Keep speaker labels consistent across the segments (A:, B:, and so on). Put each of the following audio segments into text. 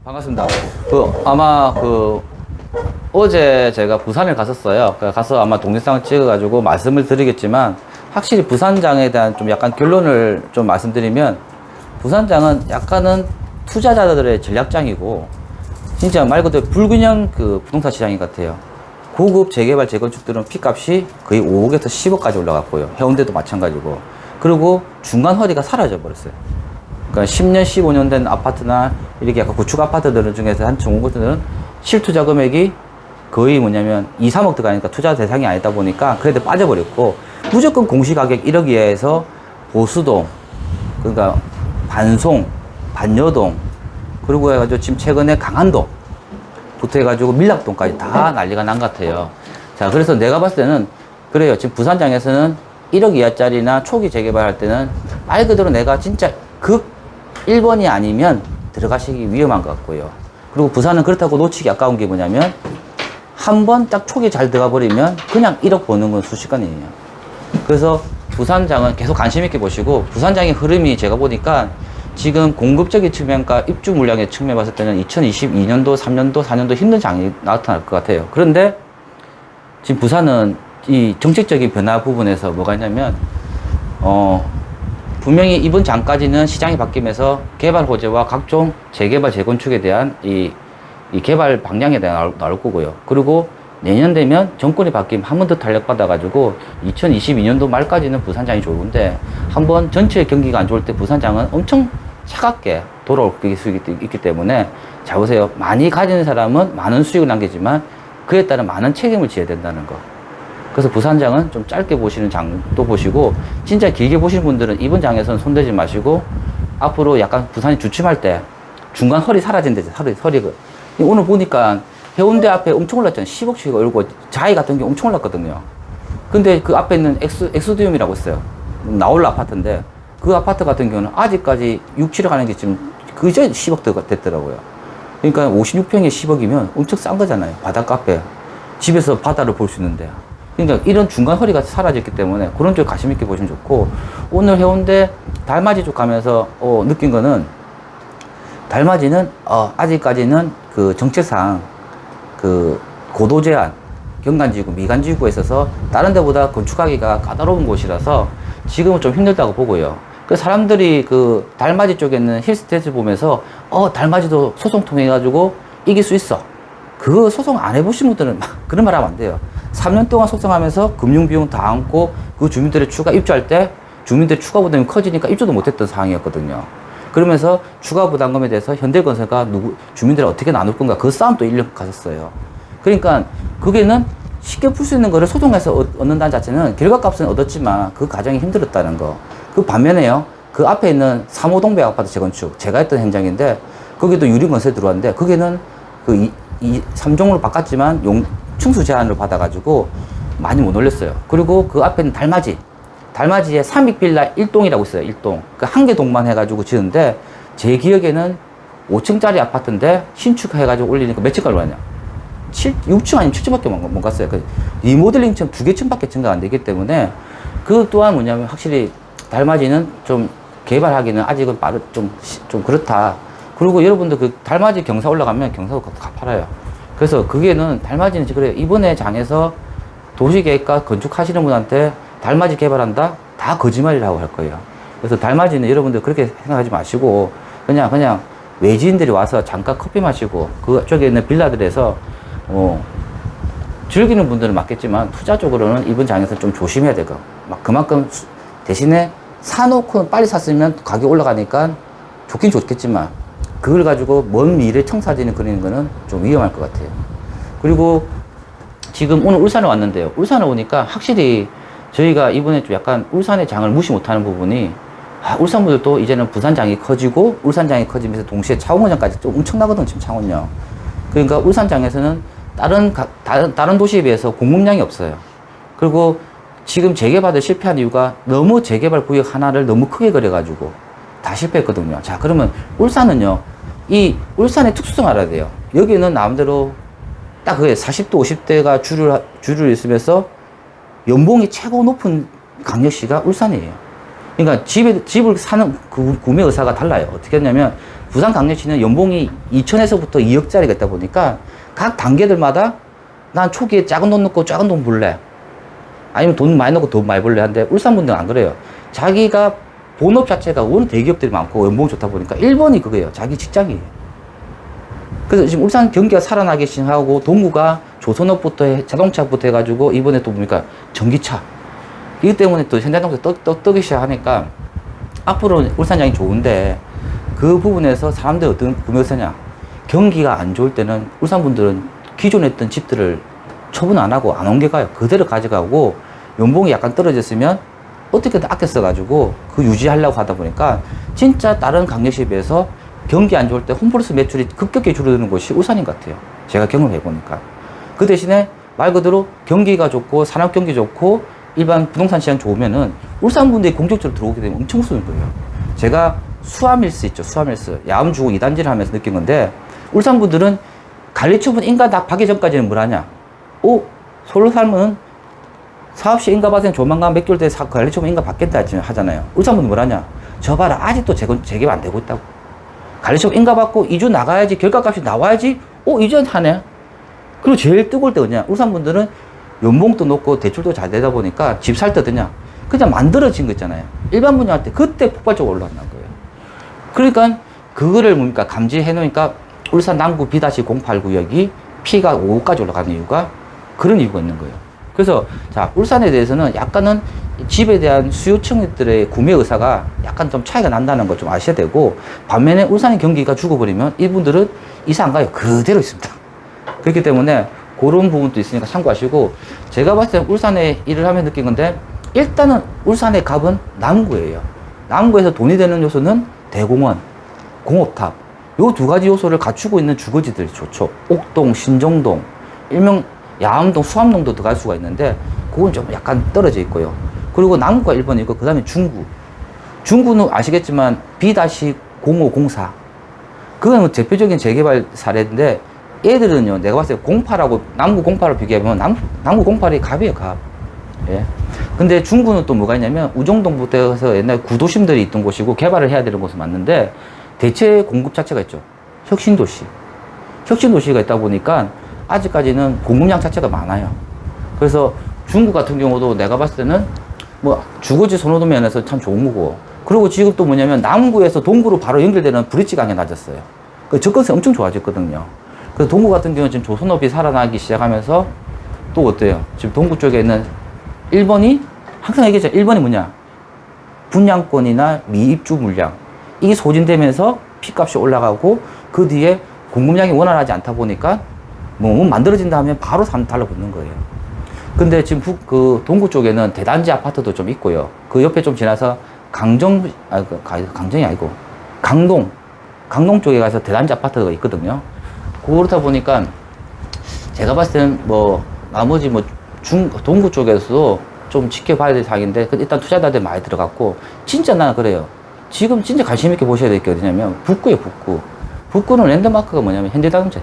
A: 반갑습니다. 아마 어제 제가 부산을 갔었어요. 가서 아마 동영상을 찍어가지고 말씀을 드리겠지만, 확실히 부산장에 대한 좀 약간 결론을 좀 말씀드리면, 부산장은 약간은 투자자들의 전략장이고, 진짜 말 그대로 불균형 부동산 시장인 것 같아요. 고급 재개발 재건축들은 피값이 거의 5억에서 10억까지 올라갔고요. 해운대도 마찬가지고. 그리고 중간 허리가 사라져 버렸어요. 그러니까 10년, 15년 된 아파트나 이렇게 약간 구축 아파트들 중에서 한 좋은 곳들은 실투자 금액이 거의 뭐냐면 2, 3억 들어가니까 투자 대상이 아니다 보니까 그래도 빠져버렸고, 무조건 공시가격 1억 이하에서 보수동, 그러니까 반송, 반여동, 그리고 해가지고 지금 최근에 강한동 부터 해가지고 밀락동까지 다 난리가 난 것 같아요. 자, 그래서 내가 봤을 때는 그래요. 지금 부산장에서는 1억 이하짜리나 초기 재개발할 때는 말 그대로 내가 진짜 1번이 아니면 들어가시기 위험한 것 같고요. 그리고 부산은 그렇다고 놓치기 아까운 게 뭐냐면, 한 번 딱 초기 잘 들어가 버리면 그냥 1억 버는 건 순식간이에요. 그래서 부산장은 계속 관심 있게 보시고, 부산장의 흐름이 제가 보니까 지금 공급적인 측면과 입주 물량의 측면 봤을 때는 2022년도, 3년도, 4년도 힘든 장이 나타날 것 같아요. 그런데 지금 부산은 이 정책적인 변화 부분에서 뭐가 있냐면, 분명히 이번 장까지는 시장이 바뀌면서 개발 호재와 각종 재개발 재건축에 대한 이 개발 방향에 대한 나올 거고요. 그리고 내년 되면 정권이 바뀌면 한 번 더 탄력받아가지고 2022년도 말까지는 부산장이 좋은데, 한번 전체 경기가 안 좋을 때 부산장은 엄청 차갑게 돌아올 수 있기 때문에, 잘 보세요. 많이 가지는 사람은 많은 수익을 남기지만 그에 따른 많은 책임을 져야 된다는 거. 그래서 부산장은 좀 짧게 보시는 장도 보시고, 진짜 길게 보시는 분들은 이번 장에서는 손대지 마시고, 앞으로 약간 부산이 주춤할 때 중간 허리 사라진대죠. 허리가. 오늘 보니까 해운대 앞에 엄청 올랐잖아요. 10억씩 올고, 자이 같은 게 엄청 올랐거든요. 근데 그 앞에 있는 엑소디움이라고 있어요. 나올라 아파트인데, 그 아파트 같은 경우는 아직까지 6, 7억 하는 게 지금 그저 10억 됐더라고요. 그러니까 56평에 10억이면 엄청 싼 거잖아요. 바닷가 앞에. 집에서 바다를 볼 수 있는데. 그러니까 이런 중간 허리가 사라졌기 때문에 그런 쪽 관심 있게 보시면 좋고, 오늘 해운대 달맞이 쪽 가면서 느낀 거는, 달맞이는 아직까지는 그 정책상 그 고도 제한, 경관지구, 미관지구에 있어서 다른 데보다 건축하기가 까다로운 곳이라서 지금은 좀 힘들다고 보고요. 그 사람들이 그 달맞이 쪽에 있는 힐스테이트 보면서 달맞이도 소송 통해 가지고 이길 수 있어. 그거 소송 안 해보신 분들은 그런 말 하면 안 돼요. 3년 동안 소송하면서 금융비용 다 안고 그 주민들의 추가 입주할 때 주민들의 추가 부담이 커지니까 입주도 못했던 상황이었거든요. 그러면서 추가 부담금에 대해서 현대건설과 주민들을 어떻게 나눌 건가, 그 싸움도 1년 갔었어요. 그러니까 그게는 쉽게 풀 수 있는 거를 소송해서 얻는다는 자체는 결과값은 얻었지만 그 과정이 힘들었다는 거. 그 반면에요, 그 앞에 있는 3호 동백 아파트 재건축, 제가 했던 현장인데, 거기도 유리건설이 들어왔는데, 거기는 그 3종으로 바꿨지만 충수 제한을 받아가지고 많이 못 올렸어요. 그리고 그 앞에 있는 달맞이에 삼익빌라 1동이라고 있어요. 1동. 그 한 개 동만 해가지고 지었는데, 제 기억에는 5층짜리 아파트인데 신축해가지고 올리니까 몇 층까지 올랐냐? 6층 아니면 7층밖에 못 갔어요. 그 리모델링처럼 2개층밖에 증가 안 되기 때문에, 그 또한 뭐냐면 확실히 달맞이는 좀 개발하기는 아직은 좀 그렇다. 그리고 여러분들 그 달맞이 경사 올라가면 경사도 가팔아요. 그래서 그게는 달맞이는 그래요. 이번에 장에서 도시계획과 건축하시는 분한테 달맞이 개발한다? 다 거짓말이라고 할 거예요. 그래서 달맞이는 여러분들 그렇게 생각하지 마시고, 그냥 외지인들이 와서 잠깐 커피 마시고, 그쪽에 있는 빌라들에서 즐기는 분들은 맞겠지만, 투자 쪽으로는 이번 장에서 좀 조심해야 되고, 그만큼 대신에 사놓고 빨리 샀으면 가격이 올라가니까 좋긴 좋겠지만, 그걸 가지고 먼 미래 청사진을 그리는 거는 좀 위험할 것 같아요. 그리고 지금 오늘 울산에 왔는데요. 울산에 오니까 확실히 저희가 이번에 좀 약간 울산의 장을 무시 못하는 부분이, 울산 분들도 이제는 부산장이 커지고 울산장이 커지면서 동시에 창원장까지 좀 엄청나거든, 지금 창원요. 그러니까 울산장에서는 다른 도시에 비해서 공급량이 없어요. 그리고 지금 재개발을 실패한 이유가 너무 재개발 구역 하나를 너무 크게 그려가지고 다 실패했거든요. 자, 그러면 울산은요, 이 울산의 특수성 알아야 돼요. 여기는 나름대로 딱 그게 40대, 50대가 줄을 있으면서 연봉이 최고 높은 강력시가 울산이에요. 그러니까 집을 사는 그 구매 의사가 달라요. 어떻게 했냐면, 부산광역시는 연봉이 2천에서부터 2억짜리가 있다 보니까 각 단계들마다 난 초기에 작은 돈 넣고 작은 돈 벌래. 아니면 돈 많이 넣고 돈 많이 벌래 하는데 울산 분들은 안 그래요. 자기가 본업 자체가 원 대기업들이 많고 연봉이 좋다 보니까 1번이 그거예요. 자기 직장이에요. 그래서 지금 울산 경기가 살아나기 시작하고 동구가 조선업부터 자동차부터 해가지고 이번에 또 보니까 전기차. 이기 때문에 또 현대자동차 뜨기 시작하니까 앞으로 울산장이 좋은데 그 부분에서 사람들이 어떤 금액을 쓰냐. 경기가 안 좋을 때는 울산 분들은 기존에 있던 집들을 처분 안 하고 안 옮겨가요. 그대로 가져가고 연봉이 약간 떨어졌으면 어떻게든 아껴 써가지고 그 유지하려고 하다 보니까 진짜 다른 강력시에 비해서 경기 안 좋을 때 홈플러스 매출이 급격히 줄어드는 곳이 울산인 것 같아요. 제가 경험해 보니까. 그 대신에 말 그대로 경기가 좋고 산업 경기 좋고 일반 부동산 시장 좋으면은 울산 분들이 공격적으로 들어오게 되면 엄청 쏘는 거예요. 제가 수아밀스 있죠. 수아밀스. 야음 주고 2단지를 하면서 느낀 건데 울산 분들은 관리처분 인가 다 받기 전까지는 뭘 하냐. 서울 살면은 사업시 인가 받으면 조만간 몇 개월 뒤에 관리처분 인가 받겠다 하잖아요. 울산 분들 뭘 하냐. 저 봐라. 아직도 재개발 안 되고 있다고. 관리처분 인가 받고 2주 나가야지. 결과값이 나와야지. 이제 하네. 그리고 제일 뜨거울 때 뭐냐. 울산 분들은 연봉도 높고 대출도 잘 되다 보니까 집 살 때 어떠냐. 그냥 만들어진 거 있잖아요. 일반 분양할 때 그때 폭발적으로 올라간다는 거예요. 그러니까 그거를 뭡니까 감지해 놓으니까 울산 남구 B-08 구역이 P가 5까지 올라가는 이유가 그런 이유가 있는 거예요. 그래서 자 울산에 대해서는 약간은 집에 대한 수요층들의 구매 의사가 약간 좀 차이가 난다는 걸 좀 아셔야 되고 반면에 울산의 경기가 죽어버리면 이분들은 이사 안 가요. 그대로 있습니다. 그렇기 때문에 그런 부분도 있으니까 참고하시고 제가 봤을 때 울산에 일을 하면 느낀 건데 일단은 울산의 갑은 남구예요. 남구에서 돈이 되는 요소는 대공원, 공업탑 요 두 가지 요소를 갖추고 있는 주거지들이 좋죠. 옥동, 신정동, 일명 야암동, 수암동도 들어갈 수가 있는데 그건 좀 약간 떨어져 있고요. 그리고 남구가 1번이고 그 다음에 중구. 중구는 아시겠지만 B-0504 그건 대표적인 재개발 사례인데 얘들은요 내가 봤을 때 08하고 남구 08을 비교해보면 남구 08이 갑이에요. 갑. 예. 근데 중구는 또 뭐가 있냐면 우정동부터 해서 옛날 구도심들이 있던 곳이고 개발을 해야 되는 곳은 맞는데 대체 공급 자체가 있죠. 혁신도시. 혁신도시가 있다 보니까 아직까지는 공급량 자체가 많아요. 그래서 중구 같은 경우도 내가 봤을 때는 뭐 주거지 선호도 면에서 참 좋은 거고 그리고 지금 또 뭐냐면 남구에서 동구로 바로 연결되는 브릿지 강이 낮았어요. 그 접근성이 엄청 좋아졌거든요. 그래서 동구 같은 경우는 지금 조선업이 살아나기 시작하면서 또 어때요? 지금 동구 쪽에 있는 1번이 항상 얘기했죠. 1번이 뭐냐? 분양권이나 미입주 물량. 이게 소진되면서 피값이 올라가고 그 뒤에 공급량이 원활하지 않다 보니까 뭐 만들어진다 하면 바로 달라붙는 거예요. 근데 지금 그 동구 쪽에는 대단지 아파트도 좀 있고요. 그 옆에 좀 지나서 강정이 아니고 강동 쪽에 가서 대단지 아파트가 있거든요. 그렇다 보니까 제가 봤을 때는 뭐 나머지 뭐 동구 쪽에서도 좀 지켜봐야 될 사항인데 일단 투자자들 많이 들어갔고 진짜 나는 그래요. 지금 진짜 관심 있게 보셔야 될 게 어디냐면 북구예요. 북구는 랜드마크가 뭐냐면 현대자동차.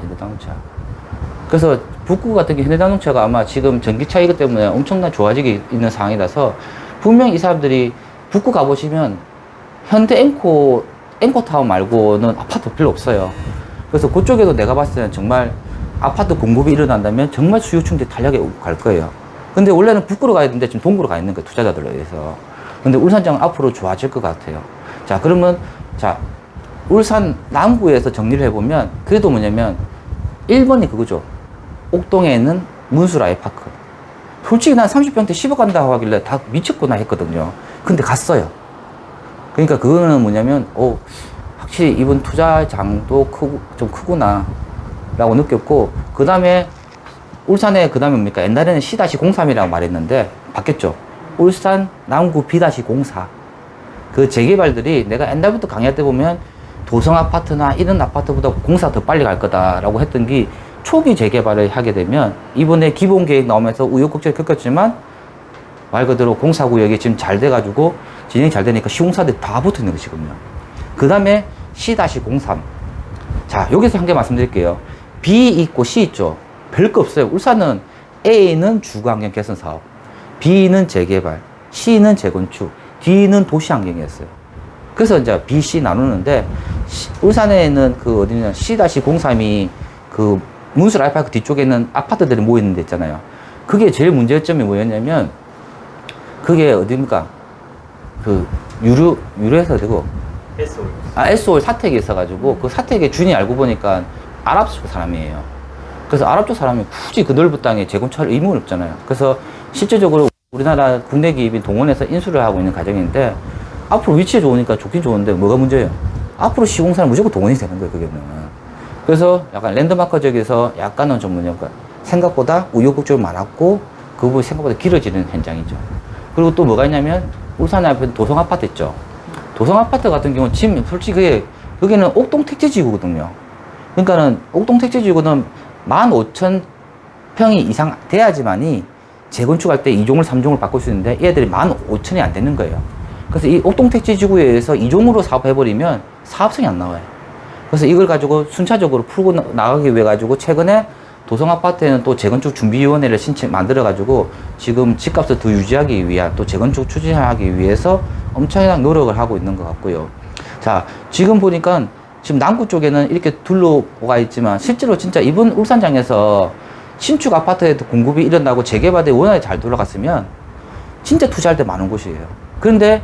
A: 그래서 북구 같은 게 현대자동차가 아마 지금 전기차 이것 때문에 엄청난 좋아지고 있는 상황이라서 분명히 이 사람들이 북구 가보시면 현대 앵코타운 말고는 아파트 별로 없어요. 그래서 그쪽에도 내가 봤을 때는 정말 아파트 공급이 일어난다면 정말 수요층들이 탄력에 갈 거예요. 근데 원래는 북구로 가야 되는데 지금 동구로 가 있는 거예요. 투자자들로 의해서. 근데 울산장은 앞으로 좋아질 것 같아요. 자, 그러면, 울산 남구에서 정리를 해보면, 그래도 뭐냐면, 1번이 그거죠. 옥동에 있는 문수라이파크. 솔직히 난 30평대 10억 간다고 하길래 다 미쳤구나 했거든요. 근데 갔어요. 그러니까 그거는 뭐냐면, 확실히 이번 투자장도 좀 크구나. 라고 느꼈고, 그 다음에, 울산에 그 다음에 뭡니까? 옛날에는 C-03이라고 말했는데, 바뀌었죠. 울산 남구 B-04. 그 재개발들이 내가 옛날부터 강의할 때 보면 도성 아파트나 이런 아파트보다 공사 더 빨리 갈 거다라고 했던 게 초기 재개발을 하게 되면 이번에 기본 계획 나오면서 우여곡절을 겪었지만 말 그대로 공사구역이 지금 잘 돼가지고 진행이 잘 되니까 시공사들이 다 붙어 있는 것이거든요. 그 다음에 C-03. 자, 여기서 한 개 말씀드릴게요. B 있고 C 있죠. 별거 없어요. 울산은 A는 주거환경 개선 사업, B는 재개발, C는 재건축, D는 도시환경이었어요. 그래서 이제 B, C 나누는데, 울산에는 그 어디냐, C-032 그 문수 라이프파크 뒤쪽에 있는 아파트들이 모이는 데 있잖아요. 그게 제일 문제점이 뭐였냐면, 그게 어디입니까? 그 유류에서 되고, S홀 사택이 있어가지고, 그 사택의 주인이 알고 보니까 아랍 쪽 사람이에요. 그래서 아랍 쪽 사람이 굳이 그 넓은 땅에 재건축할 의무는 없잖아요. 그래서 실제적으로 우리나라 국내 기업인 동원에서 인수를 하고 있는 과정인데, 앞으로 위치가 좋으니까 좋긴 좋은데 뭐가 문제예요? 앞으로 시공사는 무조건 동원이 되는 거예요, 그게는. 그래서 약간 랜드마크 지역에서 약간은 좀 뭐냐면 생각보다 우여곡절이 많았고 그 부분이 생각보다 길어지는 현장이죠. 그리고 또 뭐가 있냐면 울산에 앞에 도성 아파트 있죠. 도성 아파트 같은 경우는 지금 솔직히 여기는 옥동 택지지구거든요. 그러니까는 옥동 택지지구는 15,000평이 이상 돼야지만이 재건축할 때 2종을 3종을 바꿀 수 있는데 얘들이 15,000이 안 되는 거예요. 그래서 이 옥동 택지지구에 의해서 2종으로 사업해버리면 사업성이 안 나와요. 그래서 이걸 가지고 순차적으로 풀고 나가기 위해 가지고 최근에 도성 아파트에는 또 재건축 준비위원회를 만들어 가지고 지금 집값을 더 유지하기 위한 또 재건축 추진하기 위해서 엄청난 노력을 하고 있는 것 같고요. 자, 지금 보니까 지금 남구 쪽에는 이렇게 둘러가 있지만 실제로 진짜 이번 울산장에서 신축 아파트에도 공급이 일어나고 재개발이 워낙에 잘 돌아갔으면 진짜 투자할 때 많은 곳이에요. 그런데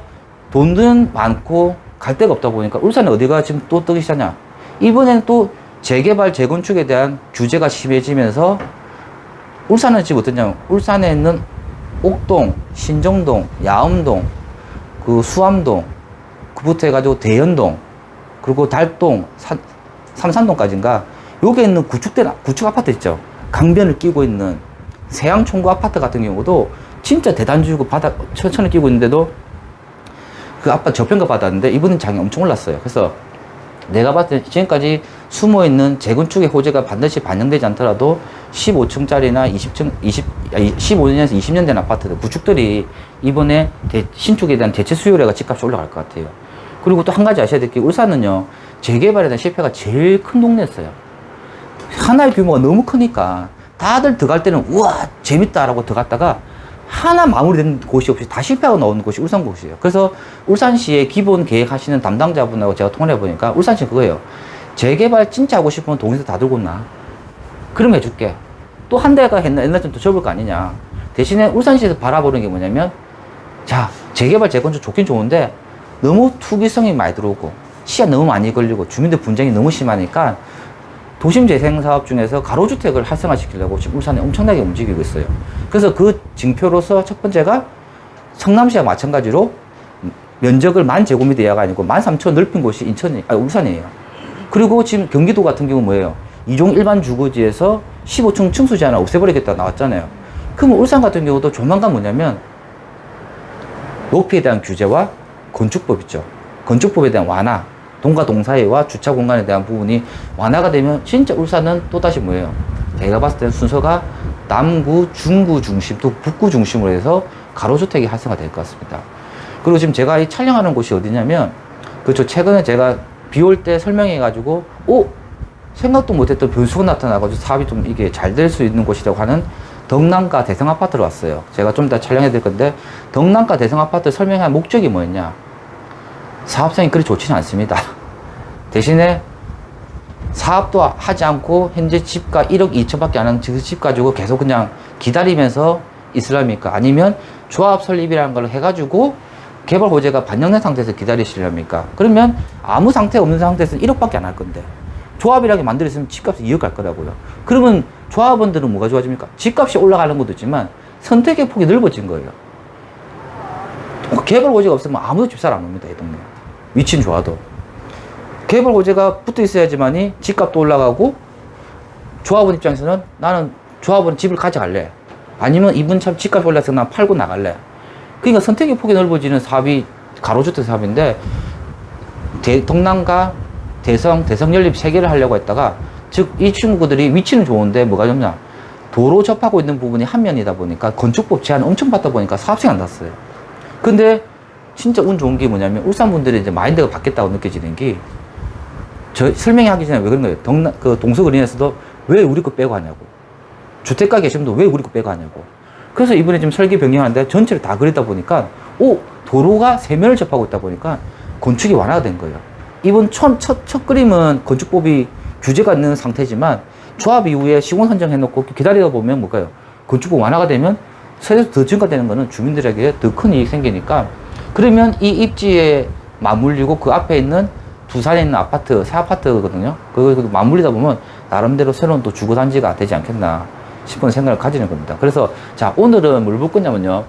A: 돈은 많고 갈 데가 없다 보니까 울산에 어디가 지금 또 뜨기 시작하냐? 이번에는 또 재개발, 재건축에 대한 규제가 심해지면서 울산은 지금 어떠냐면 울산에 있는 옥동, 신정동, 야음동, 그 수암동, 그부터 해가지고 대연동, 그리고 달동, 삼산동까지인가 여기에 있는 구축 아파트 있죠. 강변을 끼고 있는 세양총구 아파트 같은 경우도 진짜 대단지구 바닥 천천히 끼고 있는데도 그 아파트 저평가 받았는데 이번엔 장이 엄청 올랐어요. 그래서 내가 봤을 때 지금까지 숨어있는 재건축의 호재가 반드시 반영되지 않더라도 15층짜리나 15년에서 20년 된 아파트들, 구축들이 이번에 신축에 대한 대체 수요量집값이 올라갈 것 같아요. 그리고 또 한 가지 아셔야 될 게 울산은요, 재개발에 대한 실패가 제일 큰 동네였어요. 하나의 규모가 너무 크니까 다들 들어갈 때는 우와 재밌다라고 들어갔다가 하나 마무리된 곳이 없이 다 실패하고 나오는 곳이 울산곳이에요. 그래서 울산시의 기본 계획하시는 담당자분하고 제가 통화를 해보니까 울산시 그거예요. 재개발 진짜 하고 싶으면 동에서 다 들고 나. 그럼 해줄게. 또 한 대가 옛날처럼 또 접을 거 아니냐. 대신에 울산시에서 바라보는 게 뭐냐면, 자, 재개발, 재건축 좋긴 좋은데 너무 투기성이 많이 들어오고 시야 너무 많이 걸리고 주민들 분쟁이 너무 심하니까 도심 재생 사업 중에서 가로주택을 활성화시키려고 지금 울산에 엄청나게 움직이고 있어요. 그래서 그 징표로서 첫 번째가 성남시와 마찬가지로 면적을 10,000제곱미터 이하가 아니고 13,000 넓힌 곳이 울산이에요. 그리고 지금 경기도 같은 경우 뭐예요? 2종 일반 주거지에서 15층 층수제 하나 없애버리겠다 나왔잖아요. 그러면 울산 같은 경우도 조만간 뭐냐면 높이에 대한 규제와 건축법 있죠. 건축법에 대한 완화, 동과 동 사이와 주차 공간에 대한 부분이 완화가 되면 진짜 울산은 또다시 뭐예요? 제가 봤을 때는 순서가 남구, 중구 중심, 또 북구 중심으로 해서 가로주택이 활성화될 것 같습니다. 그리고 지금 제가 이 촬영하는 곳이 어디냐면, 그렇죠. 최근에 제가 비 올 때 설명해가지고, 생각도 못했던 변수가 나타나가지고 사업이 좀 이게 잘 될 수 있는 곳이라고 하는 덕남가 대성 아파트로 왔어요. 제가 좀 이따 촬영해 드릴 건데, 덕남가 대성 아파트 설명한 목적이 뭐였냐? 사업성이 그리 좋지는 않습니다. 대신에 사업도 하지 않고 현재 집가 1억 2천밖에 안 하는 집 가지고 계속 그냥 기다리면서 있으랍니까? 아니면 조합 설립이라는 걸 해가지고 개발 호재가 반영된 상태에서 기다리시렵니까? 그러면 아무 상태 없는 상태에서는 1억밖에 안 할 건데 조합이라게 만들었으면 집값이 2억 갈 거라고요. 그러면 조합원들은 뭐가 좋아집니까? 집값이 올라가는 것도 있지만 선택의 폭이 넓어진 거예요. 개발 호재가 없으면 아무도 집사를 안 옵니다, 이 동네. 위치는 좋아도. 개발 호재가 붙어 있어야지만이 집값도 올라가고, 조합원 입장에서는 나는 조합원 집을 가져갈래. 아니면 이분 참 집값이 올라서 난 팔고 나갈래. 그러니까 선택의 폭이 넓어지는 사업이 가로주택 사업인데, 동남과 대성 연립 3개를 하려고 했다가, 즉, 이 친구들이 위치는 좋은데 뭐가 좋냐. 도로 접하고 있는 부분이 한 면이다 보니까 건축법 제한 엄청 받다 보니까 사업성이 안 났어요. 근데 진짜 운 좋은 게 뭐냐면 울산 분들이 이제 마인드가 바뀌었다고 느껴지는 게, 저 설명하기 전에 왜 그런 거예요? 그 동서그린에서도 왜 우리 거 빼고 하냐고. 주택가 계시면도 왜 우리 거 빼고 하냐고. 그래서 이번에 지금 설계 변경하는데 전체를 다 그리다 보니까, 도로가 3면을 접하고 있다 보니까 건축이 완화가 된 거예요. 이번 첫 그림은 건축법이 규제가 있는 상태지만 조합 이후에 시공 선정해놓고 기다리다 보면 뭘까요? 건축법 완화가 되면 세대수 더 증가되는 거는 주민들에게 더 큰 이익이 생기니까, 그러면 이 입지에 맞물리고 그 앞에 있는 두산에 있는 아파트, 새 아파트거든요. 그거 맞물리다 보면 나름대로 새로운 또 주거단지가 되지 않겠나 싶은 생각을 가지는 겁니다. 그래서 자, 오늘은 뭘 볼 거냐면요.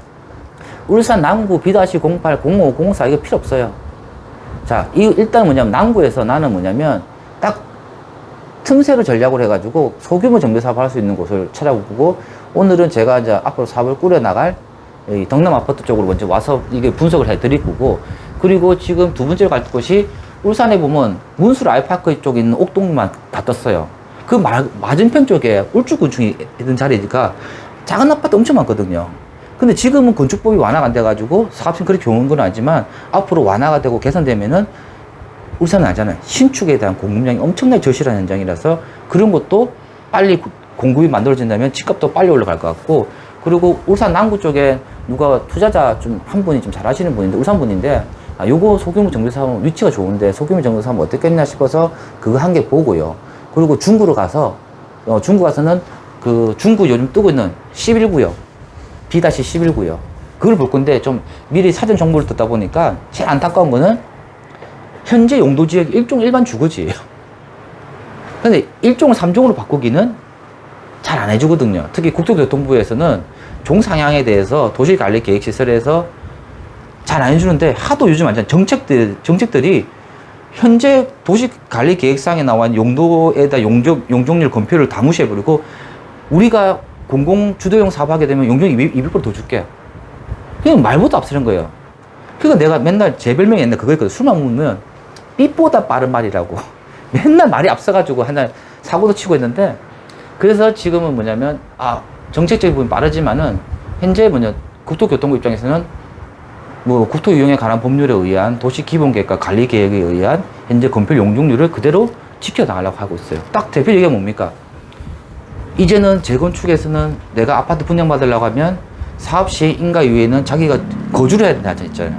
A: 울산 남구 B-08, 05, 04 이거 필요 없어요. 자, 일단 뭐냐면 남구에서 나는 뭐냐면 딱 틈새로 전략을 해가지고 소규모 정비 사업을 할 수 있는 곳을 찾아보고, 오늘은 제가 이제 앞으로 사업을 꾸려나갈 이 덕남 아파트 쪽으로 먼저 와서 이게 분석을 해드릴 거고, 그리고 지금 두 번째로 갈 곳이 울산에 보면 문술 아이파크 쪽에 있는 옥동만 다 떴어요. 그 맞은편 쪽에 울주군층이 있는 자리니까 작은 아파트 엄청 많거든요. 근데 지금은 건축법이 완화가 안 돼가지고 사업性그렇게 좋은 건 아니지만 앞으로 완화가 되고 개선되면은 울산은 알잖아요. 신축에 대한 공급량이 엄청나게 절실한 현장이라서 그런 것도 빨리 공급이 만들어진다면 집값도 빨리 올라갈 것 같고, 그리고 울산 남구 쪽에 누가 투자자 한 분이 좀 잘하시는 분인데, 울산 분인데, 요거 소규모 정비 사업 위치가 좋은데 소규모 정비 사업 어떻겠냐 싶어서 그거 한 개 보고요. 그리고 중구로 가서, 중구 가서는 그 중구 요즘 뜨고 있는 11구역, B-11구역. 그걸 볼 건데 좀 미리 사전 정보를 듣다 보니까 제일 안타까운 거는 현재 용도 지역이 일종 일반 주거지예요. 근데 1종을 3종으로 바꾸기는 잘 안 해주거든요. 특히 국토교통부에서는 종상향에 대해서 도시관리계획시설에서 잘 안 해주는데, 하도 요즘 완전 정책들이 현재 도시관리계획상에 나와 있는 용도에다 용적률 검표를 다 무시해버리고, 우리가 공공주도용 사업하게 되면 용적 200%더 줄게. 그냥 말보다 앞서는 거예요. 그러니까 내가 맨날 제 별명이 옛날 그거 있거든. 술만 먹으면 삐보다 빠른 말이라고. 맨날 말이 앞서가지고 하나 사고도 치고 있는데, 그래서 지금은 뭐냐면, 정책적인 부분이 빠르지만은, 현재 국토교통부 입장에서는 국토 이용에 관한 법률에 의한 도시기본계획과 관리계획에 의한 현재 건폐 용적률을 그대로 지켜나가려고 하고 있어요. 딱 대표 얘기가 뭡니까? 이제는 재건축에서는 내가 아파트 분양받으려고 하면 사업 시에 인가 이후에는 자기가 거주를 해야 된다 했잖아요.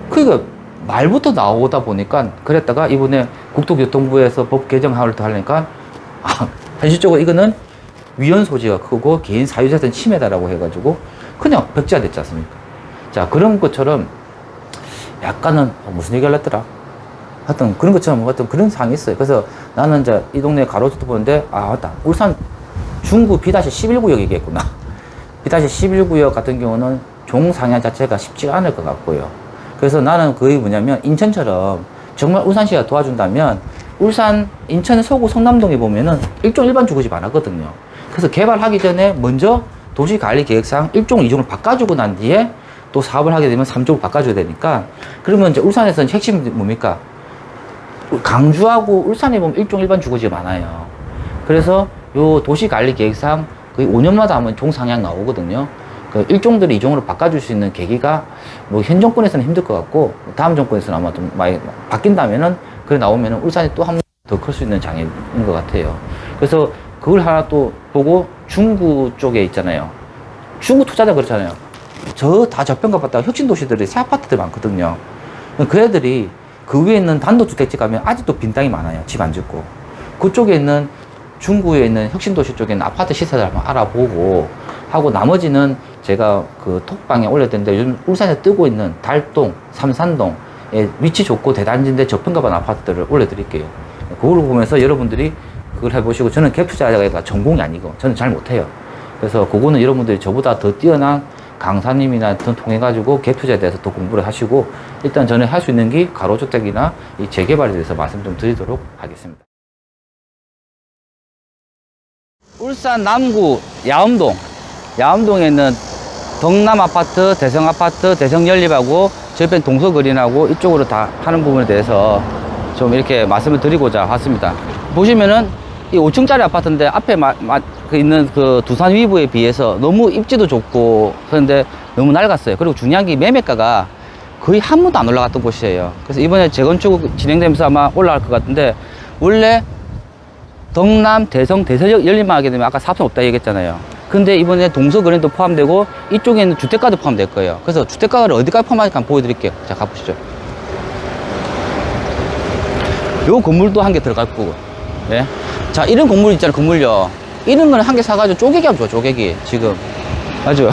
A: 그러니까 말부터 나오다 보니까, 그랬다가 이번에 국토교통부에서 법 개정을 더 하려니까, 현실적으로 이거는 위헌 소지가 크고 개인 사유재산 침해다라고 해가지고 그냥 백지화됐지 않습니까? 자, 그런 것처럼 약간은 무슨 얘기 하려더라? 하여튼 그런 것처럼 어떤 그런 상황이 있어요. 그래서 나는 이제 이 동네 가로수도 보는데, 맞다. 울산 중구 B-11구역 얘기했구나. B-11구역 같은 경우는 종상향 자체가 쉽지가 않을 것 같고요. 그래서 나는 그게 뭐냐면, 인천처럼 정말 울산시가 도와준다면, 인천 서구 성남동에 보면은 일종 일반 주거집 안 하거든요. 그래서 개발하기 전에 먼저 도시관리계획상 1종, 2종을 바꿔주고 난 뒤에 또 사업을 하게 되면 3종을 바꿔줘야 되니까, 그러면 이제 울산에서는 핵심이 뭡니까? 강주하고 울산에 보면 일종 일반 주거지가 많아요. 그래서 요 도시관리계획상 거의 5년마다 한번 종상향 나오거든요. 그 1종들을 2종으로 바꿔줄 수 있는 계기가 현 정권에서는 힘들 것 같고, 다음 정권에서는 아마 좀 많이 바뀐다면은, 그래 나오면은 울산이 또 한 번 더 클 수 있는 장애인 것 같아요. 그래서 그걸 하나 또 보고, 중구 쪽에 있잖아요. 중구 투자자 그렇잖아요. 다 저평가 받다가 혁신도시들이 새 아파트들 많거든요. 그 애들이 그 위에 있는 단독주택지 가면 아직도 빈 땅이 많아요. 집 안 짓고. 그쪽에 있는 중구에 있는 혁신도시 쪽에 있는 아파트 시세를 한번 알아보고 하고, 나머지는 제가 그 톡방에 올렸던데, 요즘 울산에 뜨고 있는 달동, 삼산동에 위치 좋고 대단지인데 저평가받은 아파트들을 올려드릴게요. 그걸 보면서 여러분들이 그걸 해보시고, 저는 갭 투자가 전공이 아니고 저는 잘 못해요. 그래서 그거는 여러분들이 저보다 더 뛰어난 강사님이나 등 통해가지고 갭 투자에 대해서 더 공부를 하시고, 일단 저는 할 수 있는 게 가로주택이나 이 재개발에 대해서 말씀 좀 드리도록 하겠습니다. 울산 남구 야음동에 있는 덕남아파트, 대성아파트, 대성연립하고 저편 동서그린하고 이쪽으로 다 하는 부분에 대해서 좀 이렇게 말씀을 드리고자 왔습니다. 보시면은 이 5층짜리 아파트인데 앞에 있는 그 두산 위브에 비해서 너무 입지도 좋고, 그런데 너무 낡았어요. 그리고 중요한 게 매매가가 거의 한 번도 안 올라갔던 곳이에요. 그래서 이번에 재건축 진행되면서 아마 올라갈 것 같은데, 원래 덕남, 대성연립만 하게 되면 아까 사업성 없다 얘기했잖아요. 근데 이번에 동서그린도 포함되고 이쪽에 있는 주택가도 포함될 거예요. 그래서 주택가를 어디까지 포함할까 한번 보여드릴게요. 자, 가보시죠. 요 건물도 한 개 들어갈 거고. 예. 자, 이런 건물 있잖아요, 건물요. 이런 거는 한 개 사가지고 쪼개기 하면 좋아, 쪼개기. 지금. 맞죠?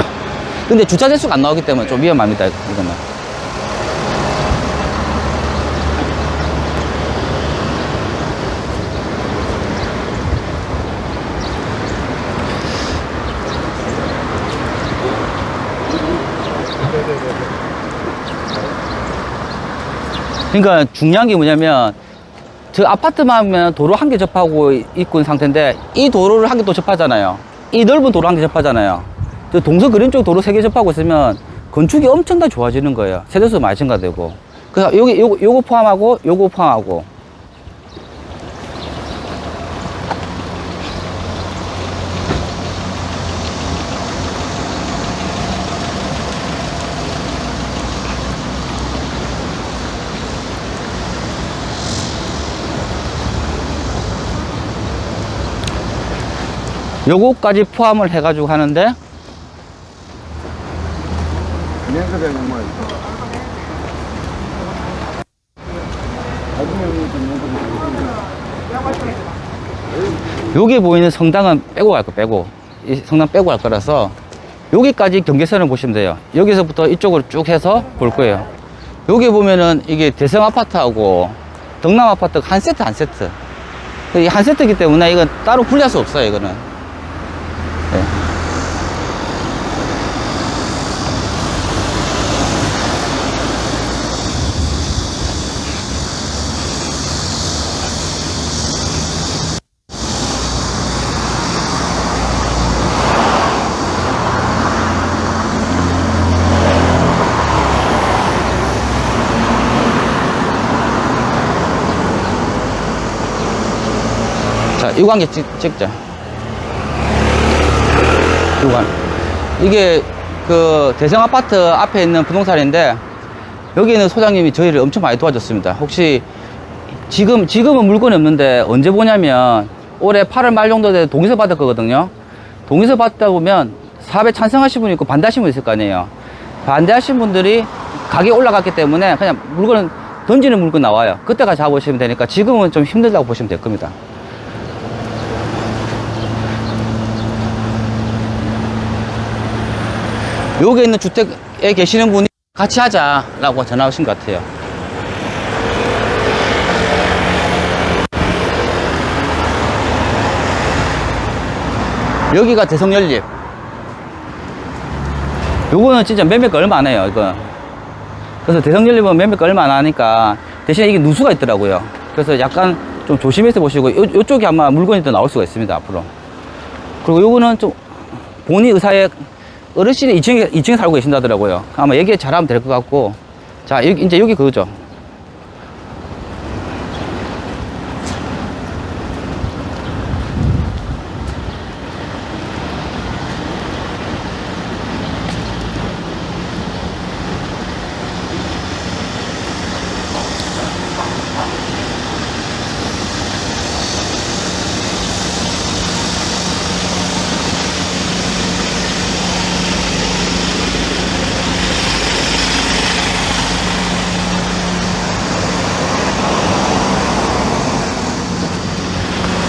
A: 근데 주차 대수가 안 나오기 때문에 좀 위험합니다, 이거는. 그러니까 중요한 게 뭐냐면, 저 아파트만 하면 도로 한 개 접하고 있고 있는 상태인데, 이 도로를 한 개 또 접하잖아요. 이 넓은 도로 한 개 접하잖아요. 저 동서 그린 쪽 도로 세 개 접하고 있으면 건축이 엄청나게 좋아지는 거예요. 세대수 많이 증가되고. 그래서 요거 포함하고, 요거 포함하고. 요거까지 포함을 해가지고 하는데, 여기 보이는 성당은 빼고 갈 거, 빼고. 이 성당 빼고 갈 거라서, 여기까지 경계선을 보시면 돼요. 여기서부터 이쪽으로 쭉 해서 볼 거예요. 여기 보면은 이게 대성 아파트하고 덕남 아파트가 한 세트, 한 세트. 이 한 세트이기 때문에 이건 따로 분리할 수 없어요, 이거는. 네. 자, 이 관계 찍자. 이게 그 대성 아파트 앞에 있는 부동산인데, 여기는 소장님이 저희를 엄청 많이 도와줬습니다. 혹시 지금은 물건이 없는데 언제 보냐면 올해 8월 말 정도 돼 동의서 받을 거거든요. 동의서 받다 보면 사업에 찬성하신 분이 있고 반대하신 분이 있을 거 아니에요. 반대하신 분들이 가격이 올라갔기 때문에 그냥 물건은 던지는 물건 나와요. 그때가 잡으시면 되니까 지금은 좀 힘들다고 보시면 될 겁니다. 여기 있는 주택에 계시는 분이 같이 하자라고 전화 오신 것 같아요. 여기가 대성연립. 요거는 진짜 매매가 얼마 안 해요, 이거. 그래서 대성연립은 매매가 얼마 안 하니까 대신에 이게 누수가 있더라고요. 그래서 약간 좀 조심해서 보시고, 요쪽에 아마 물건이 더 나올 수가 있습니다, 앞으로. 그리고 요거는 좀 본인 의사에 어르신이 2층에 살고 계신다더라고요. 아마 얘기 잘하면 될 것 같고. 자, 이제 여기 그거죠.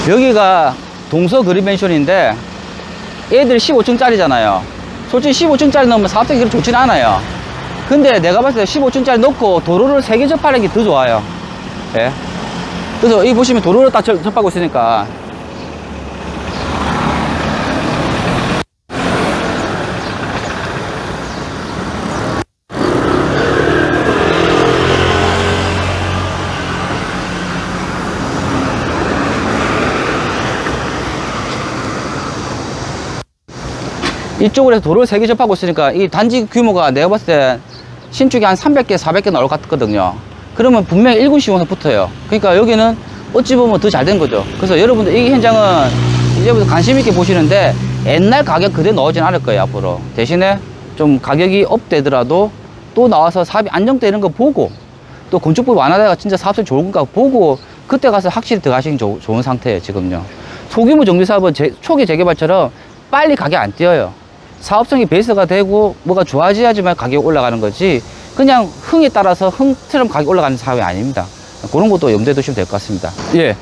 A: 여기가 동서 그린맨션인데 애들 15층짜리잖아요. 솔직히 15층짜리 넣으면 사업성이 그렇게 좋지는 않아요. 근데 내가 봤을 때 15층짜리 넣고 도로를 3개 접하는 게 더 좋아요. 예. 그래서 여기 보시면 도로를 딱 접하고 있으니까. 이쪽으로 해서 도로를 3개 접하고 있으니까 이 단지 규모가 내가 봤을 때 신축이 한 300개, 400개 나올 것 같거든요. 그러면 분명히 1군 시공사 붙어요. 그러니까 여기는 어찌 보면 더 잘 된 거죠. 그래서 여러분들 이 현장은 이제부터 관심 있게 보시는데 옛날 가격 그대로 나오진 않을 거예요, 앞으로. 대신에 좀 가격이 업되더라도 또 나와서 사업이 안정되는 거 보고, 또 건축법이 완화되가 진짜 사업성이 좋은가 보고 그때 가서 확실히 들어가시는 좋은 상태예요, 지금요. 소규모 정비사업은 초기 재개발처럼 빨리 가격 안 뛰어요. 사업성이 베이스가 되고 뭐가 좋아져야지만 가격이 올라가는 거지, 그냥 흥에 따라서 흥처럼 가격이 올라가는 사업이 아닙니다. 그런 것도 염두에 두시면 될 것 같습니다. 예.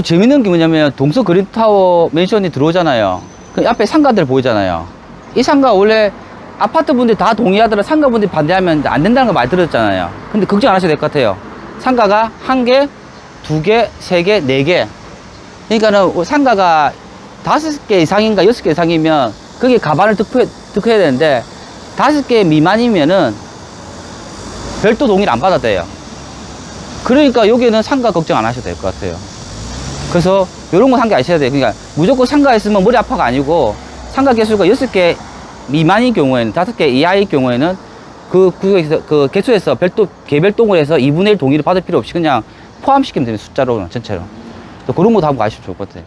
A: 재밌는 게 뭐냐면 동서 그린타워 맨션이 들어오잖아요. 그 앞에 상가들 보이잖아요. 이 상가 원래 아파트 분들이 다 동의하더라 상가 분들이 반대하면 안 된다는 거 많이 들었잖아요. 근데 걱정 안 하셔도 될 것 같아요. 상가가 1개, 2개, 3개, 4개. 그러니까는 상가가 5개 이상인가 6개 이상이면 거기에 가반을 득표해야 되는데 5개 미만이면은 별도 동의를 안 받아도 돼요. 그러니까 여기는 상가 걱정 안 하셔도 될 것 같아요. 그래서 이런 거 상가 아셔야 돼요. 그러니까 무조건 상가에 있으면 머리 아파가 아니고 상가 개수가 6개 미만인 경우에는 5개 이하의 경우에는 그 구역에서 그 개수에서 별도 개별동을 해서 2분의 1 동의를 받을 필요 없이 그냥 포함시키면 됩니다. 숫자로 전체로. 또 그런 것도 한번 아시면 좋을 것 같아요.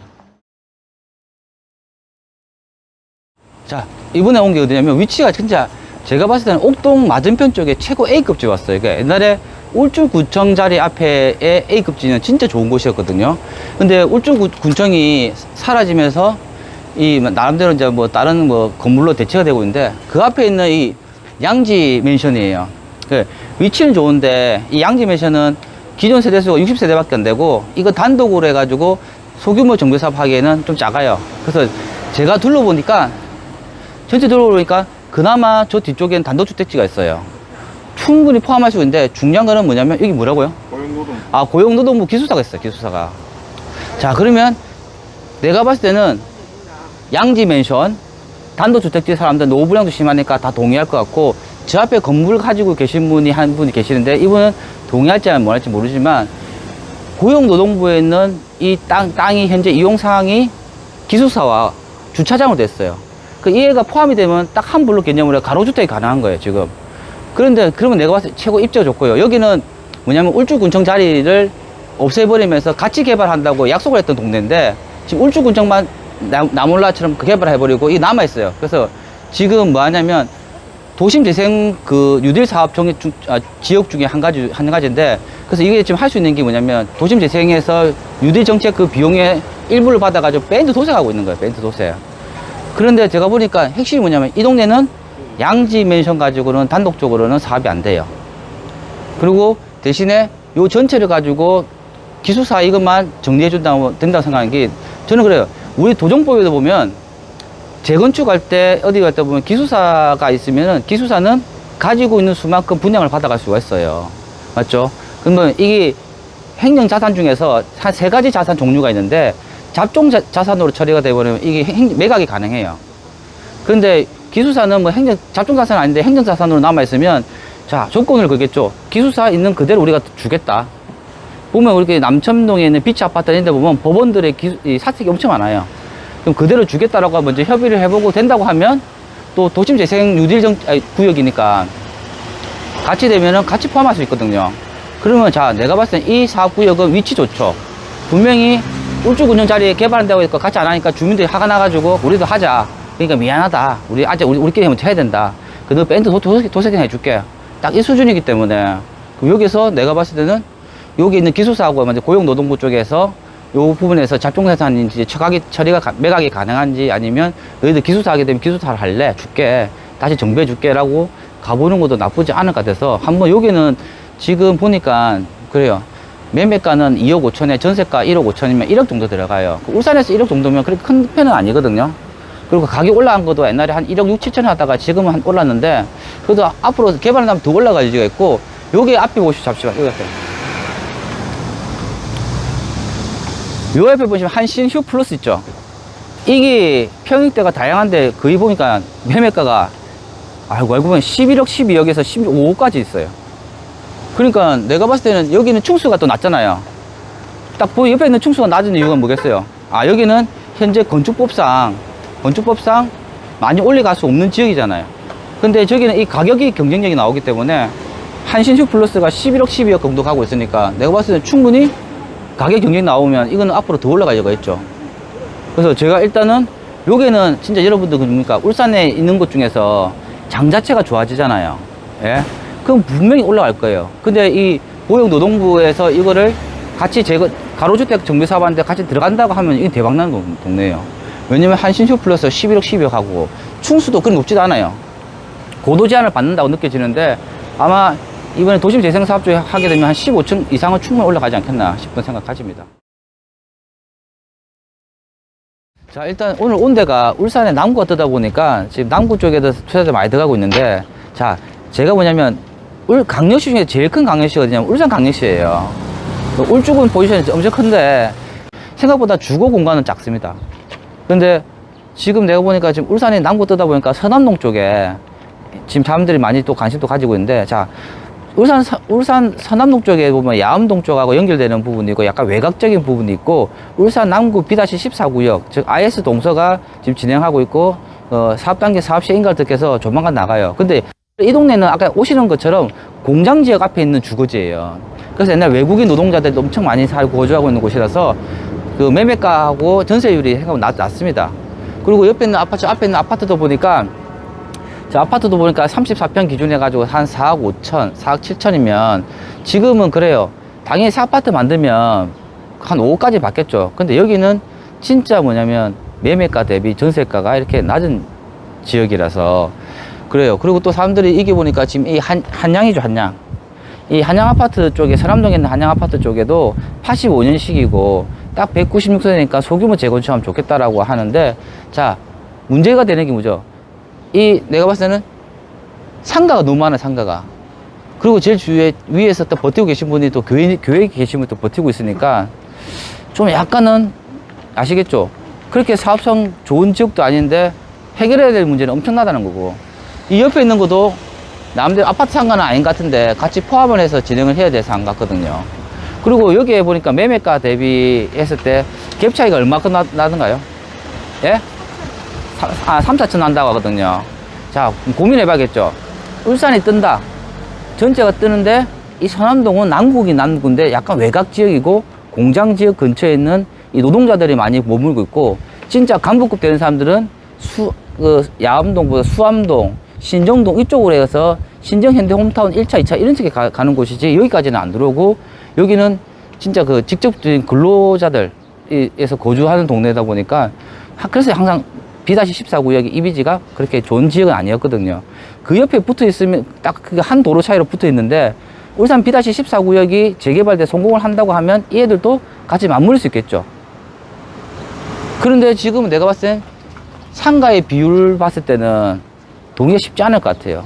A: 자, 이번에 온 게 어디냐면 위치가 진짜 제가 봤을 때는 옥동 맞은편 쪽에 최고 A급지 왔어요. 그러니까 옛날에 울주구청 자리 앞에의 A급지는 진짜 좋은 곳이었거든요. 근데 울주구청이 사라지면서 이 나름대로 이제 뭐 다른 뭐 건물로 대체가 되고 있는데 그 앞에 있는 이 양지 맨션이에요. 그 위치는 좋은데 이 양지 맨션은 기존 세대수가 60세대밖에 안 되고 이거 단독으로 해가지고 소규모 정비사업 하기에는 좀 작아요. 그래서 제가 둘러보니까 전체 둘러보니까 그나마 저 뒤쪽에는 단독주택지가 있어요. 충분히 포함할 수 있는데 중요한 거는 뭐냐면 여기 뭐라고요?
B: 고용노동.
A: 아, 고용노동부 기숙사가 있어요. 기숙사가. 자, 그러면 내가 봤을 때는 양지 맨션 단독주택지 사람들 노후불량도 심하니까 다 동의할 것 같고 저 앞에 건물 가지고 계신 분이 한 분이 계시는데 이분은 동의할지 안 할지 모르지만 고용노동부에 있는 이 땅이 현재 이용 사항이 기숙사와 주차장으로 됐어요. 그 이해가 포함이 되면 딱 한 블록 개념으로 가로주택이 가능한 거예요, 지금. 그런데 그러면 내가 봤을 때 최고 입지가 좋고요. 여기는 뭐냐면 울주군청 자리를 없애버리면서 같이 개발한다고 약속을 했던 동네인데 지금 울주군청만 나몰라처럼 개발해버리고 이게 남아있어요. 그래서 지금 뭐 하냐면 도심재생 그 뉴딜 사업 지역 중에 한 가지인데 그래서 이게 지금 할 수 있는 게 뭐냐면 도심재생에서 뉴딜 정책 그 비용의 일부를 받아가지고 밴드 도색하고 있는 거예요. 밴드 도색. 그런데 제가 보니까 핵심이 뭐냐면 이 동네는 양지 맨션 가지고는 단독적으로는 사업이 안 돼요. 그리고 대신에 요 전체를 가지고 기숙사 이것만 정리해준다고 된다고 생각하는 게 저는 그래요. 우리 도정법에도 보면 재건축할 때 어디 갈 때 보면 기숙사가 있으면은 기숙사는 가지고 있는 수만큼 분양을 받아갈 수가 있어요. 맞죠? 그러면 이게 행정자산 중에서 한 3가지 자산 종류가 있는데 잡종 자산으로 처리가 되어버리면 이게 매각이 가능해요. 그런데 기숙사는 뭐 잡종 자산은 아닌데 행정자산으로 남아있으면 자, 조건을 걸겠죠. 기숙사 있는 그대로 우리가 주겠다. 보면 우리 남천동에 있는 비치 아파트 있는데 보면 법원들의 사택이 엄청 많아요. 그럼 그대로 주겠다라고 먼저 협의를 해보고 된다고 하면 또 도심재생 뉴딜 구역이니까 같이 되면은 같이 포함할 수 있거든요. 그러면 자, 내가 봤을 때 이 사업구역은 위치 좋죠. 분명히 울주군청 자리에 개발한다고 해서 같이 안 하니까 주민들이 화가 나가지고 우리도 하자. 그러니까 미안하다. 우리끼리 한번 해야 된다. 너 밴드 도색해 해줄게. 딱 이 수준이기 때문에 여기서 내가 봤을 때는 여기 있는 기숙사하고 고용노동부 쪽에서 요 부분에서 잡종자산인지 매각이 가능한지 아니면 너희들 기숙사 하게 되면 기숙사를 할래? 줄게. 다시 정비해 줄게. 라고 가보는 것도 나쁘지 않을 것 같아서 한번 여기는 지금 보니까 그래요. 매매가는 2억 5천에 전세가 1억 5천이면 1억 정도 들어가요. 울산에서 1억 정도면 그렇게 큰 편은 아니거든요. 그리고 가격 올라간 것도 옛날에 한 1억 6, 7천 하다가 지금은 한 올랐는데 그래도 앞으로 개발하면 더 올라갈 여지가 있고 여기 앞에 보시죠. 잠시만. 여기 앞에. 요 옆에 보시면 한신 휴 플러스 있죠. 이게 평익대가 다양한데 거의 보니까 매매가가 알고 보면 11억, 12억에서 15억까지 있어요. 그러니까 내가 봤을 때는 여기는 충수가 또 낮잖아요. 딱 보이 옆에 있는 충수가 낮은 이유가 뭐겠어요? 아, 여기는 현재 건축법상 많이 올라갈 수 없는 지역이잖아요. 근데 저기는 이 가격이 경쟁력이 나오기 때문에 한신휴 플러스가 11억, 12억 정도 가고 있으니까 내가 봤을 때는 충분히 가격 경쟁 나오면 이거는 앞으로 더 올라갈 여지가 있죠. 그래서 제가 일단은 여기는 진짜 여러분들 뭡니까? 울산에 있는 곳 중에서 장 자체가 좋아지잖아요. 예? 그럼 분명히 올라갈 거예요. 근데 이 고용노동부에서 이거를 같이 가로주택 정비사업하는데 같이 들어간다고 하면 이게 대박나는 동네예요. 왜냐면 한신휴 플러스 11억, 12억 하고 충수도 그리 높지도 않아요. 고도 제한을 받는다고 느껴지는데 아마 이번에 도심 재생 사업 쪽에 하게 되면 한 15층 이상은 충분히 올라가지 않겠나 싶은 생각 가집니다. 자, 일단 오늘 온 데가 울산에 남구가 뜨다 보니까 지금 남구 쪽에도 투자자 많이 들어가고 있는데, 자, 제가 뭐냐면 강력시 중에 제일 큰 강력시가 어디냐면 울산 강력시예요. 울주군 포지션이 엄청 큰데 생각보다 주거 공간은 작습니다. 근데 지금 내가 보니까 지금 울산이 남구 뜨다 보니까 서남동 쪽에 지금 사람들이 많이 또 관심도 가지고 있는데, 자, 울산 서남동 쪽에 보면 야암동 쪽하고 연결되는 부분이 있고 약간 외곽적인 부분이 있고, 울산 남구 B-14구역, 즉 IS 동서가 지금 진행하고 있고, 사업단계 사업시행 인가를 듣게서 조만간 나가요. 근데 이 동네는 아까 오시는 것처럼 공장 지역 앞에 있는 주거지예요. 그래서 옛날 외국인 노동자들도 엄청 많이 살고 거주하고 있는 곳이라서 그 매매가하고 전세율이 생각보다 낮습니다. 그리고 옆에 있는 아파트, 앞에 있는 아파트도 보니까, 저 아파트도 보니까 34평 기준 해가지고 한 4억 5천, 4억 7천이면 지금은 그래요. 당연히 새 아파트 만들면 한 5억까지 받겠죠. 근데 여기는 진짜 뭐냐면 매매가 대비 전세가가 이렇게 낮은 지역이라서 그래요. 그리고 또 사람들이 이게 보니까 지금 이 한양이죠, 한양. 이 한양 아파트 쪽에, 서남동에 있는 한양 아파트 쪽에도 85년식이고 딱 196세대니까 소규모 재건축하면 좋겠다라고 하는데, 자, 문제가 되는 게 뭐죠? 내가 봤을 때는 상가가 너무 많아, 상가가. 그리고 제일 위에서 또 버티고 계신 분이 또 교회에 계신 분이 또 버티고 있으니까 좀 약간은 아시겠죠? 그렇게 사업성 좋은 지역도 아닌데 해결해야 될 문제는 엄청나다는 거고, 이 옆에 있는 것도 남들 아파트 상가는 아닌 것 같은데 같이 포함을 해서 진행을 해야 될 상가 같거든요. 그리고 여기에 보니까 매매가 대비했을 때 갭 차이가 얼마큼 나던가요? 예? 3, 4천 난다고 하거든요. 자, 고민해 봐야겠죠. 울산이 뜬다. 전체가 뜨는데 이 서남동은 남구인데 약간 외곽 지역이고 공장 지역 근처에 있는 이 노동자들이 많이 머물고 있고, 진짜 강북급 되는 사람들은 야암동보다 수암동, 신정동 이쪽으로 해서 신정 현대 홈타운 1차, 2차 이런 식의 가는 곳이지 여기까지는 안 들어오고, 여기는 진짜 그 직접적인 근로자들에서 거주하는 동네다 보니까, 그래서 항상 B-14구역의 이미지가 그렇게 좋은 지역은 아니었거든요. 그 옆에 붙어 있으면 딱 그 한 도로 차이로 붙어 있는데, 울산 B-14구역이 재개발돼 성공을 한다고 하면 이 애들도 같이 맞물릴 수 있겠죠. 그런데 지금 내가 봤을 땐 상가의 비율 봤을 때는 동의가 쉽지 않을 것 같아요.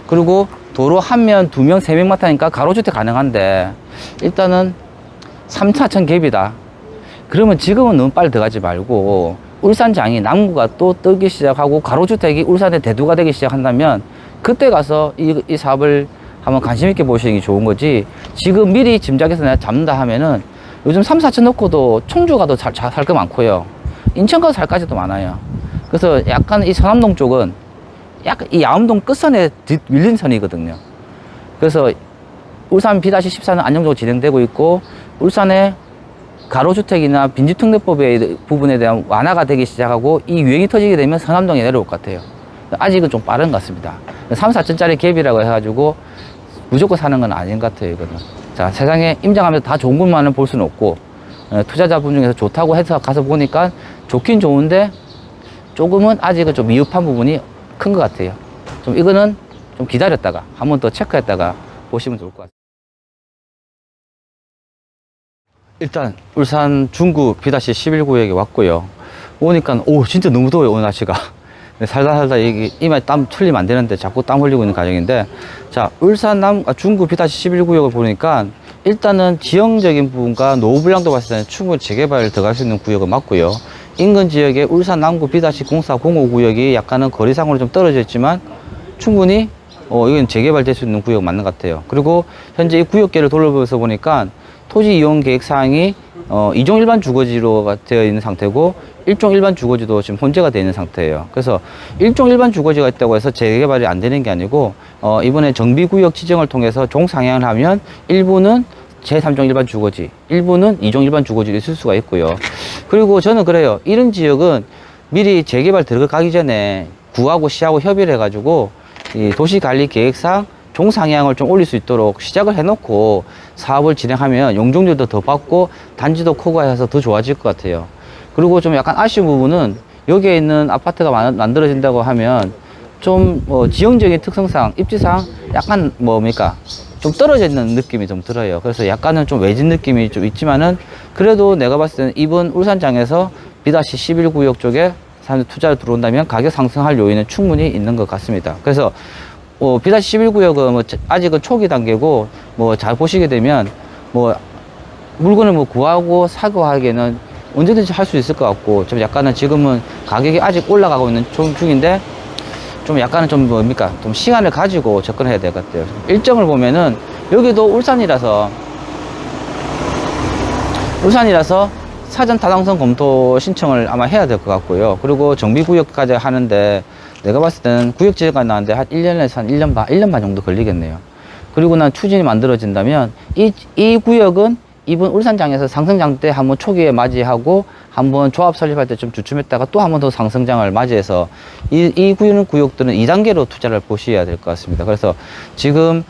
A: 그리고 도로 한 면, 2명, 3명만 타니까 가로주택 가능한데 일단은 3, 4천 갭이다. 그러면 지금은 너무 빨리 들어가지 말고 울산장이 남구가 또 뜨기 시작하고 가로주택이 울산의 대두가 되기 시작한다면 그때 가서 이 사업을 한번 관심 있게 보시는 게 좋은 거지, 지금 미리 짐작해서 내가 잡는다 하면은 요즘 3, 4천 넣고도 청주 가도 살 거 많고요. 인천 가도 살까지도 많아요. 그래서 약간 이 서남동 쪽은 약간 이 야암동 끝선에 밀린 선이거든요. 그래서 울산 B-14는 안정적으로 진행되고 있고, 울산의 가로주택이나 빈집특례법의 부분에 대한 완화가 되기 시작하고 이 유행이 터지게 되면 서남동에 내려올 것 같아요. 아직은 좀 빠른 것 같습니다. 3, 4천짜리 갭이라고 해가지고 무조건 사는 건 아닌 것 같아요, 이거는. 자, 세상에 임장하면서 다 좋은 것만은 볼 수는 없고, 투자자분 중에서 좋다고 해서 가서 보니까 좋긴 좋은데 조금은 아직은 좀 미흡한 부분이 큰 것 같아요. 좀 이거는 좀 기다렸다가 한 번 더 체크했다가 보시면 좋을 것 같아요. 일단 울산 중구 B-11구역에 왔고요. 오니까 진짜 너무 더워요, 오늘 날씨가. 살다 이게 이마에 땀 틀리면 안 되는데 자꾸 땀 흘리고 있는 과정인데, 자, 울산 중구 B-11구역을 보니까 일단은 지형적인 부분과 노후 불량도 봤을 때는 충분히 재개발 들어갈 수 있는 구역은 맞고요. 인근 지역에 울산 남구 B-0405구역이 약간은 거리상으로 좀 떨어져 있지만 충분히 이건 재개발될 수 있는 구역 맞는 것 같아요. 그리고 현재 이 구역계를 돌아보면서 보니까 토지 이용 계획 사항이 2종 일반 주거지로 되어 있는 상태고 1종 일반 주거지도 지금 혼재가 되어 있는 상태예요. 그래서 1종 일반 주거지가 있다고 해서 재개발이 안 되는 게 아니고 이번에 정비구역 지정을 통해서 종상향을 하면 일부는 제3종 일반 주거지, 일부는 2종 일반 주거지로 있을 수가 있고요. 그리고 저는 그래요. 이런 지역은 미리 재개발 들어가기 전에 구하고 시하고 협의를 해가지고 이 도시관리계획상 종상향을 좀 올릴 수 있도록 시작을 해놓고 사업을 진행하면 용적률도 더 받고 단지도 크고 해서 더 좋아질 것 같아요. 그리고 좀 약간 아쉬운 부분은 여기에 있는 아파트가 만들어진다고 하면 좀 지형적인 특성상 입지상 약간 뭡니까 좀 떨어져 있는 느낌이 좀 들어요. 그래서 약간은 좀 외진 느낌이 좀 있지만은 그래도 내가 봤을 때는 이번 울산장에서 B-11 구역 쪽에 사람들 투자를 들어온다면 가격 상승할 요인은 충분히 있는 것 같습니다. 그래서 B-11 구역은 뭐 아직은 초기 단계고 뭐 잘 보시게 되면 뭐 물건을 뭐 구하고 사고 하기에는 언제든지 할 수 있을 것 같고 좀 약간은 지금은 가격이 아직 올라가고 있는 중인데 좀 약간은 좀 뭡니까 좀 시간을 가지고 접근해야 될 것 같아요. 일정을 보면은 여기도 울산이라서 사전 타당성 검토 신청을 아마 해야 될 것 같고요. 그리고 정비구역까지 하는데 내가 봤을 때는 구역지가 나왔는데 한 1년에서 한 1년 반 정도 걸리겠네요. 그리고 난 추진이 만들어진다면 이 구역은 이번 울산장에서 상승장 때 한번 초기에 맞이하고 한번 조합 설립할 때 좀 주춤했다가 또 한 번 더 상승장을 맞이해서 이 구역들은 2단계로 투자를 보셔야 될 것 같습니다. 그래서 지금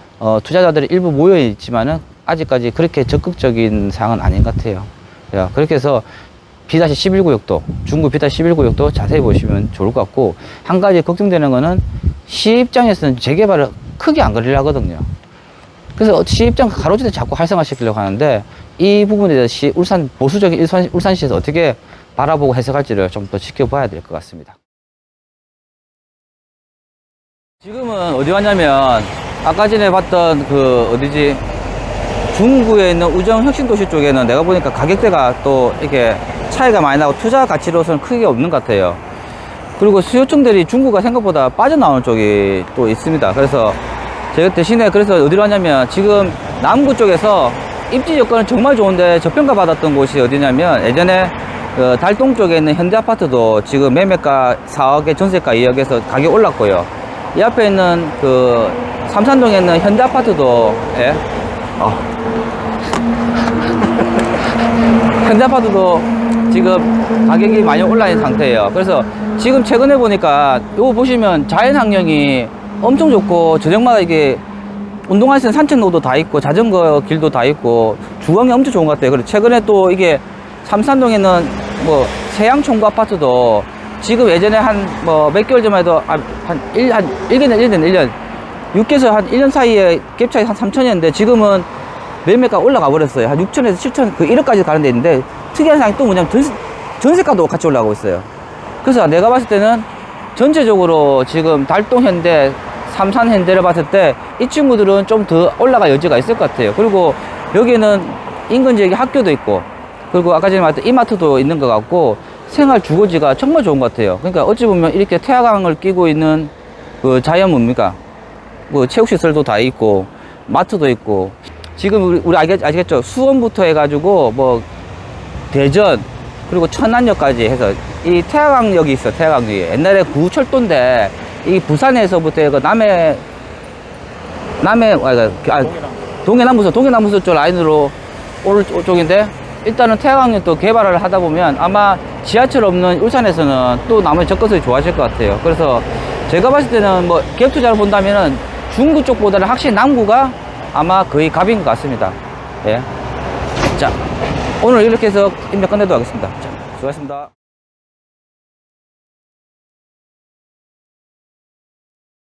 A: 투자자들이 일부 모여 있지만은 아직까지 그렇게 적극적인 상황은 아닌 것 같아요. 그렇게 해서 B-11 구역도 중구 B-11 구역도 자세히 보시면 좋을 것 같고 한 가지 걱정되는 거는 시 입장에서는 재개발을 크게 안 그리려 하거든요. 그래서 시 입장 가로지대 자꾸 활성화시키려고 하는데 이 부분에 대해서 보수적인 울산시에서 어떻게 바라보고 해석할지를 좀 더 지켜봐야 될 것 같습니다. 지금은 어디 왔냐면 아까 전에 봤던 어디지 중구에 있는 우정혁신도시 쪽에는 내가 보니까 가격대가 또 이렇게 차이가 많이 나고 투자 가치로서는 크게 없는 것 같아요. 그리고 수요층들이 중구가 생각보다 빠져나오는 쪽이 또 있습니다. 그래서 제가 대신에 그래서 어디로 왔냐면 지금 남구 쪽에서 입지 여건은 정말 좋은데 저평가 받았던 곳이 어디냐면 예전에 달동 쪽에 있는 현대아파트도 지금 매매가 4억에 전세가 2억에서 가격이 올랐고요. 이 앞에 있는 삼산동에 있는 현대아파트도 현대아파트도 지금 가격이 많이 올라 있는 상태예요. 그래서 지금 최근에 보니까 이거 보시면 자연환경이 엄청 좋고 저녁마다 이게 운동할 수 있는 산책로도 다 있고 자전거 길도 다 있고 주거이 엄청 좋은 것 같아요. 그리고 최근에 또 이게 삼산동에 있는 뭐 세양총구 아파트도 지금 예전에 한 몇 개월 전만 해도 한 1년 6개에서 한 1년 사이에 갭 차이 한 3천이었는데 지금은 매매가 올라가 버렸어요. 한 6천에서 7천 1억까지 가는 데 있는데 특이한 상황이 또 뭐냐면 전세가도 같이 올라가고 있어요. 그래서 내가 봤을 때는 전체적으로 지금 달동 현대, 삼산 현대를 봤을 때 이 친구들은 좀 더 올라갈 여지가 있을 것 같아요. 그리고 여기는 인근 지역에 학교도 있고 그리고 아까 전에 말했던 이마트도 있는 것 같고 생활 주거지가 정말 좋은 것 같아요. 그러니까 어찌 보면 이렇게 태화강을 끼고 있는 자연 뭡니까 체육시설도 다 있고 마트도 있고 지금 우리 아시겠죠? 수원부터 해가지고 뭐 대전 그리고 천안역까지 해서 이 태화강역이 있어. 태화강역이 옛날에 구철도인데 이 부산에서부터 동해남부서 쪽 라인으로 올 쪽인데 일단은 태화강역도 개발을 하다 보면 아마 지하철 없는 울산에서는 또 나머지 접근성이 좋아질 것 같아요. 그래서 제가 봤을 때는 뭐 기업 투자를 본다면은 중구 쪽보다는 확실히 남구가 아마 거의 갑인 것 같습니다. 예. 자, 오늘 이렇게 해서 인맥 끝내도록 하겠습니다. 자, 수고하셨습니다.